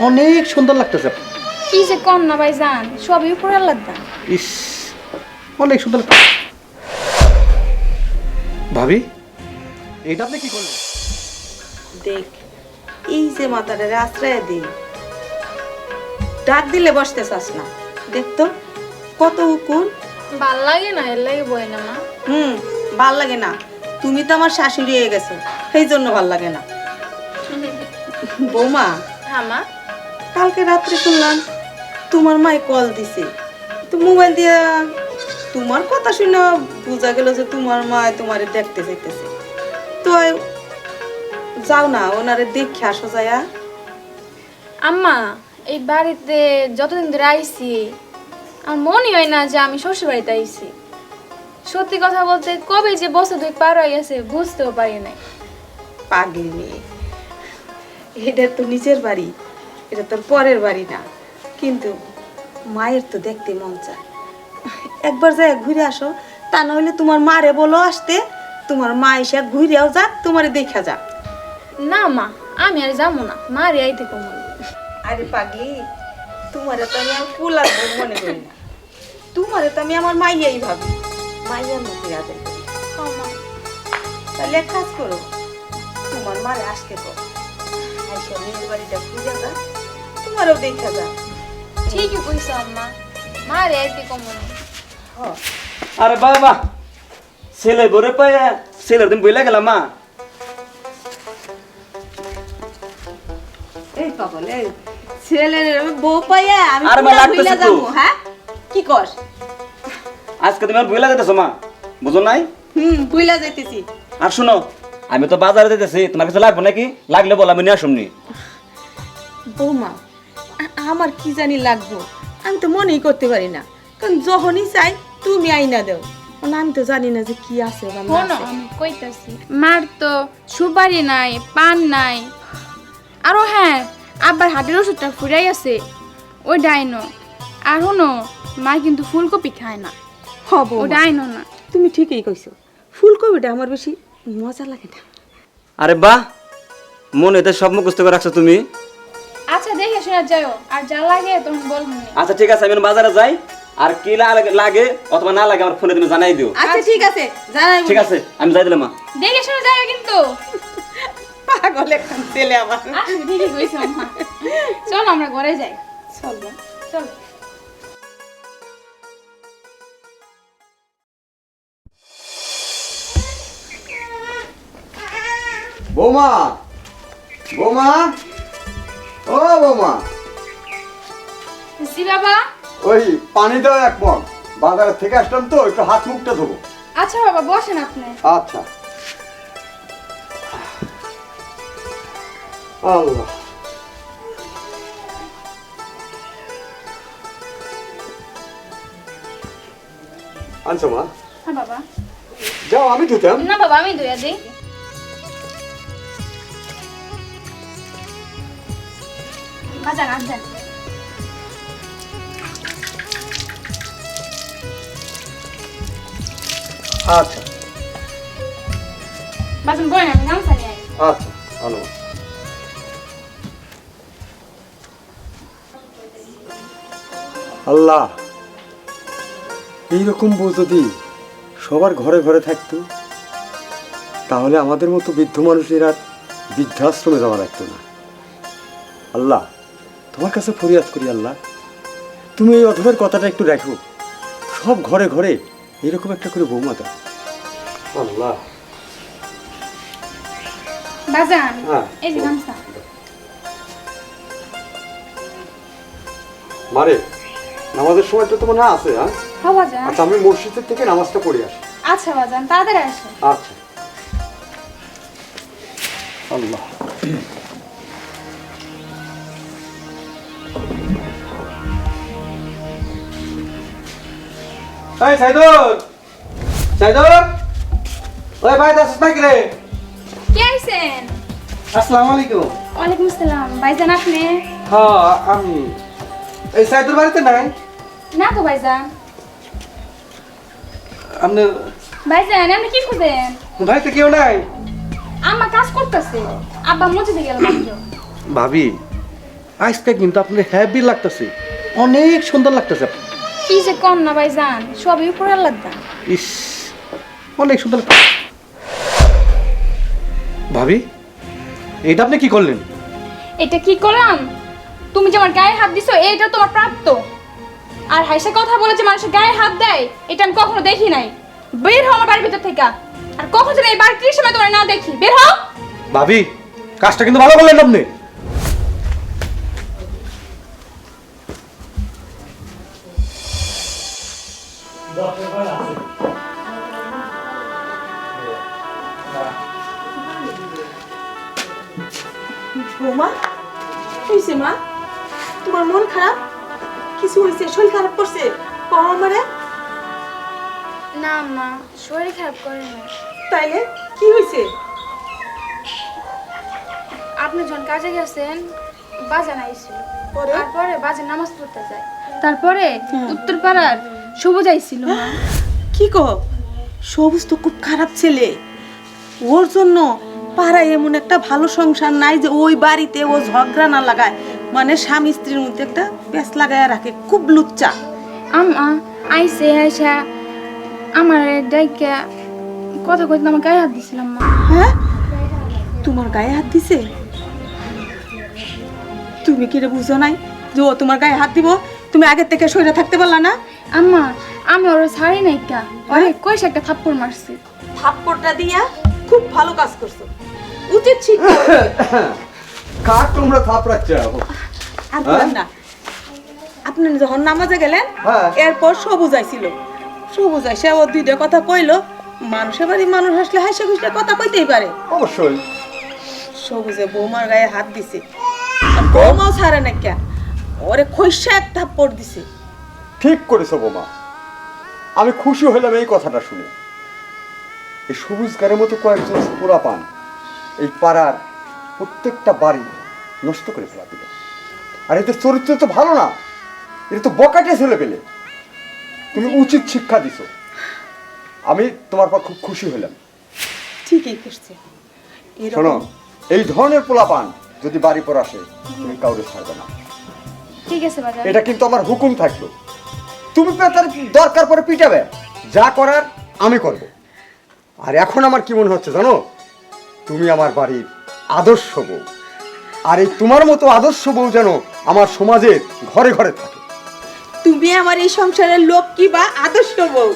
অনেক সুন্দর লাগতেছে। কি যে কম না ভাইজান, সবই উপর আল্লাহর দান। ইস, অনেক সুন্দর। ভাবি, এটা আপনি কি করলেন? দেখ, এই যে মাথাটারে আশ্রয় দিই, ডাক দিলে বসতে চাস না। দেখ তো কত উকুন। ভাল লাগে না, এর লাগে বই না মা। ভাল লাগে না, তুমি তো আমার শাশুড়ি হয়ে গেছো, সেই জন্য ভাল লাগে না। বৌমা, হ্যাঁ মা। কালকে রাত্রে শুনলাম তোমার মাই কল দিছে, তো মোবাইল দিয়া তোমার কথা শুনে বোঝা গেল যে তোমার মা তোমারে দেখতে চাইতেছে। তো যাও না, ওনারে দেখে আসো যায়া। আম্মা, এই বাড়িতে যতদিন ধরে আইছি আমার মনে হয় না যে আমি শ্বশুর বাড়িতে আইছি। সত্যি কথা বলতে কবে যে বছর 2 পার হয়ে গেছে বুঝতেও পারি নাই। পাগলি মেয়ে, এটা তো নিজের বাড়ি, এটা তোর পরের বাড়ি না, কিন্তু মায়ের তো দেখতে মন চায়। একবার যাই ঘুরে আসো, তা না হলে তোমার মারে বলো আসতে, তোমার মা এসে ঘুরেও যাক, তোমারে দেখা যাক। না মা, আমি আর যাবো না, মারে আইতে কম। আরে পাগলি, তোমারে তো আমি আমার পোলার বউ মনে করি না, তোমারে তো আমি আমার মাইয়াই ভাবি, মাইয়ার মতো আদর করি। তাহলে এক কাজ করো, তোমার মারে আসতে কর, আইসা মেয়ের বাড়িটা ঘুরে যাক, তোমারও দেখা যাক। ঠিকই কইছো আম্মা, মারে আইতে কম। আরে বাবা, ছেলে বরে পায় ছেলের দিন বইলা গেলাম মা। এই পাগল, এই ছেলের বউ পাইয়া আমি আরে মা, পুরা লাগতেছে ভুইলা তো। যাবো, হ্যাঁ? কি কর? আজকে তুমি আর বইলা যেতেছো মা, বুঝো নাই? ভুইলা যাইতেছি। আর শুনো, আমি তো বাজারে যেতেছি, তোমার কাছে লাগবে নাকি? লাগলে বল, আমি নিয়ে আসুমনি। বৌমা, আমার কি জানি লাগবো, আমি তো মনেই করতে পারি না, কারণ যখনই চাই তুমি আইনা দাও, আমি তো জানি না যে কি আছে বা না শোনো, আছে। আমি কইতাছি, মার তো সুপারি নাই, পান নাই, আরো হ্যাঁ আবার হাটের ওষুধটা ফুরাই আছে, ওই ডাইনো। আর শোনো, মা কিন্তু ফুলকপি খায় না, হব ও ডাইনো না। তুমি ঠিকই কইছো, ফুলকপিটা আমার বেশি মজা লাগে না। আরে বাহ, মনে এতে সব মুখস্থ করে রাখছো তুমি। আচ্ছা দেখে শোনা যাও, আর যা লাগে তখন বলবো। আচ্ছা ঠিক আছে, আমি এখন বাজারে যাই, আর কি লাগে অথবা না লাগে আমার ফোনে তুমি জানাই দিও। আচ্ছা ঠিক আছে, জানাই। ঠিক আছে, আমি যাই দিলাম মা। দেখে শোনা যাও কিন্তু। পাগল এখন ছেলে আমার। আসলে ঠিকই কইছো মা। চল আমরা ঘরে যাই। চল না। চল। বৌমা, বৌমা, ও বৌমা, জি বাবা। ওই পানি দাও এক মগ, বাজার থেকে আসলাম তো, একটু হাত মুখটা ধোবো। আচ্ছা বাবা, বসেন আপনি। আচ্ছা। আল্লাহ, আনছো মা? হ্যাঁ বাবা। যাও, আমি ধুতাম। না বাবা, আমি ধুইয়া দিই। বাজান আসবেন। আচ্ছা বাজান বলেন, আমি গামছা নিয়ে আই। আচ্ছা, ভালো। আল্লাহ, এইরকম বউ যদি সবার ঘরে ঘরে থাকতো, তাহলে আমাদের মতো বৃদ্ধ মানুষের আর বৃদ্ধাশ্রমে যাওয়া লাগতো না। আল্লাহ, তোমার কাছে ফরিয়াদ করি আল্লাহ, তুমি এই অধমের কথাটা একটু রাখো, সব ঘরে ঘরে এরকম একটা করে বৌমা দাও আল্লাহ। বাজান, হ্যাঁ। এই যে গামছা। মারে, নামাজের সময়টা তোমার না আছে? হ্যাঁ হ্যাঁ বাজান। আচ্ছা, আমি মসজিদের থেকে নামাজটা পড়ে আসি। আচ্ছা বাজান, তাড়াতাড়ি আসো। আচ্ছা। আল্লাহ, এই সাইদুর, সাইদুর, ওই ভাই দাস নাকি রে? কে আইছেন? আসসালামু আলাইকুম। ওয়ালাইকুম আসসালাম। ভাইজান আপনি? হ্যাঁ আমি। এই সাইদুর বাড়িতে নাই? না তো ভাইজান। আপনি ভাইজান আপনি কি খুঁজেন? বাড়িতে কেউ নাই? আম্মা কাজ করতেছে, আব্বা মসজিদে গেল মাত্র। ভাবি, আজকে কিন্তু আপনি হ্যাপি লাগতেছে, অনেক সুন্দর লাগতেছে। কি যে কম না ভাই জান, সবই উপর আল্লাহর দান। ইস, অনেক সুন্দর লাগতেছে। ভাবি, এইটা আপনি কি করলেন? এটা কি করলাম? তুমি যে আমার গায়ে হাত দিছো এটা তোমার প্রাপ্ত। আর হাইসা কথা বলে যে মানুষের গায়ে হাত দেয় এটা আমি কখনো দেখি নাই। বের হও আমার বাড়ির ভিতর থেকে। আর কখন যেন এই বাড়ির সময় তোমার না দেখি, বের হও। ভাবি, কাজটা কিন্তু ভালো করলেন আপনি। বৌমা হয়েছে মা? তোমার মন খারাপ? কিছু হয়েছে? শরীর খারাপ করছে? কম আমারে। না মা, শরীর খারাপ করে না। তাইলে কি হয়েছে? আপনি যখন কাজে গেছেন বাজান আইছিল, পরে? তারপরে বাজার নামাজ পড়তে যায়, তারপরে উত্তর পাড়ার সবুজ আইছিল মা। কি কো? সবুজ তো খুব খারাপ ছেলে। ওর জন্য পাড়ায় এমন একটা ভালো সংসার নাই যে ওই বাড়িতে ও ঝগড়া না লাগায়, মানে স্বামী স্ত্রীর মধ্যে একটা পেঁচ লাগায় রাখে, খুব লুচ্চা। আম্মা আইসে আইসা আমার ডাইকা কথা কইতে আমার গায়ে হাত দিছিলাম মা। হ্যাঁ, তোমার গায়ে হাত দিছে? তুমি কি রে বুঝো নাই যে ও তোমার গায়ে হাত দিব? তুমি আগে থেকে সইরা থাকতে পারলা না? আম্মা আমি ওরা ছাড়ি নাই কা, ওরে কইস একটা থাপ্পড় মারছি। থাপ্পড়টা দিয়া খুব ভালো কাজ করছো, উচিত শিক্ষা। কাক তোমরা থাপড়াচ্ছ? আর বলেন না, আপনি যখন নামাজে গেলেন হ্যাঁ। এরপর সবুজ আইছিল। সবুজ আইসা ও দুইটা কথা কইলো। মানুষের বাড়ি মানুষ আসলে হাসে খুশলে কথা কইতেই পারে। অবশ্যই। সবুজে বৌমার গায়ে হাত দিছে, আর বৌমাও ছাড়ে না কে, ওরে খইসা এক থাপ্পড় দিছে। ঠিক করেছো বোমা, আমি খুশি হলাম এই কথাটা শুনে। এই সবুজ গাড়ির মতো কয়েকজন পোলা পান এই পাড়ার প্রত্যেকটা বাড়ি নষ্ট করে ফেলা দিল। আর এদের চরিত্র তো ভালো না, এটা তো বকাটে ছেলে পেলে। তুমি উচিত শিক্ষা দিছো, আমি তোমার পর খুব খুশি হলাম। ঠিকই করছে। শোনো, এরকম এই ধরনের পোলা পান যদি বাড়ি পর আসে তুমি কাউরে ছাড়বে না, ঠিক আছে বাজার। এটা কিন্তু আমার হুকুম থাকলো। তুমি তার দরকার পরে পিটাবে, যা করার আমি করব। আর এখন আমার কি মনে হচ্ছে জানো, তুমি আমার বাড়ির আদর্শ বউ। আর এই তোমার মতো আদর্শ বউ যেন আমার সমাজের ঘরে ঘরে থাকে। তুমি আমার এই সংসারের লক্ষ্মী বা আদর্শ বউ।